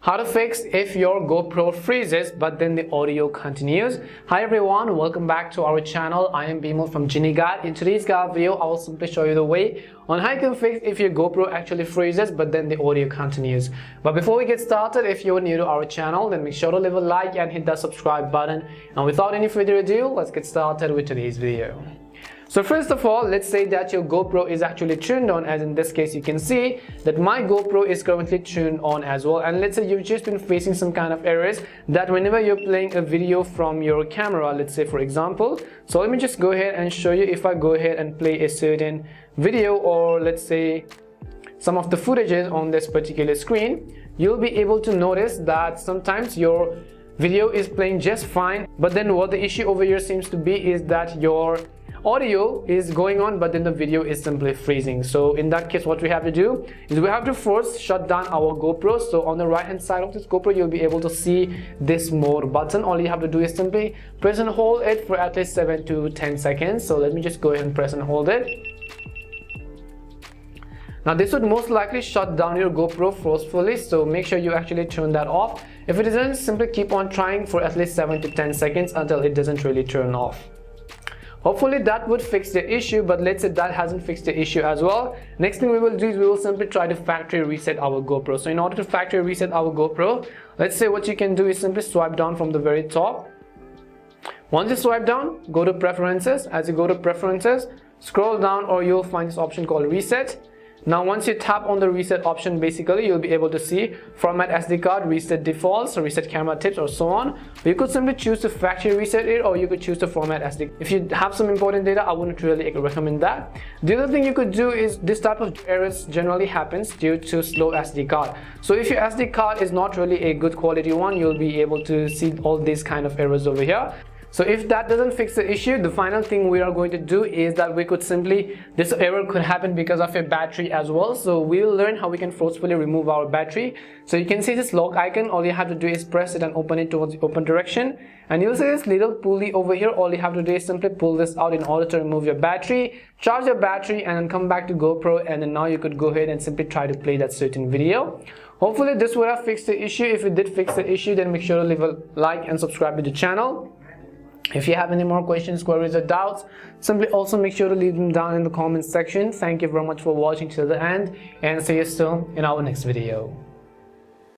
How to fix if your GoPro freezes but then the audio continues. Hi everyone, welcome back to our channel. I am Bimal from Genie Guide. In today's guide video, I will simply show you the way on how you can fix if your GoPro actually freezes but then the audio continues. But before we get started, if you're new to our channel, then make sure to leave a like and hit that subscribe button. And without any further ado, let's get started with today's video. So first of all, let's say that your GoPro is actually turned on, as in this case you can see that my GoPro is currently turned on as well. And let's say you've just been facing some kind of errors that whenever you're playing a video from your camera, let's say for example, so let me just go ahead and show you. If I go ahead and play a certain video, or let's say some of the footages on this particular screen, you'll be able to notice that sometimes your video is playing just fine, but then what the issue over here seems to be is that your audio is going on but then the video is simply freezing. So in that case, what we have to do is we have to first shut down our GoPro. So on the right hand side of this GoPro, you'll be able to see this mode button. All you have to do is simply press and hold it for at least 7 to 10 seconds. So let me just go ahead and press and hold it. Now this would most likely shut down your GoPro forcefully, so make sure you actually turn that off. If it isn't, simply keep on trying for at least 7 to 10 seconds until it doesn't really turn off. Hopefully that would fix the issue, but let's say that hasn't fixed the issue as well. Next thing we will do is we will simply try to factory reset our GoPro. So in order to factory reset our GoPro, let's say what you can do is simply swipe down from the very top. Once you swipe down, go to preferences. As you go to preferences, scroll down, or you'll find this option called reset. Now once you tap on the reset option, basically you'll be able to see format SD card, reset defaults, reset camera tips, or so on. You could simply choose to factory reset it, or you could choose to format SD. If you have some important data, I wouldn't really recommend that. The other thing you could do is this type of errors generally happens due to slow SD card. So if your SD card is not really a good quality one, you'll be able to see all these kind of errors over here. So if that doesn't fix the issue, the final thing we are going to do is that we could simply, this error could happen because of a battery as well. So we'll learn how we can forcefully remove our battery. So you can see this lock icon. All you have to do is press it and open it towards the open direction. And you'll see this little pulley over here. All you have to do is simply pull this out in order to remove your battery, charge your battery, and then come back to GoPro. And then now you could go ahead and simply try to play that certain video. Hopefully this would have fixed the issue. If it did fix the issue, then make sure to leave a like and subscribe to the channel. If you have any more questions, queries, or doubts, simply also make sure to leave them down in the comments section. Thank you very much for watching till the end, and see you soon in our next video.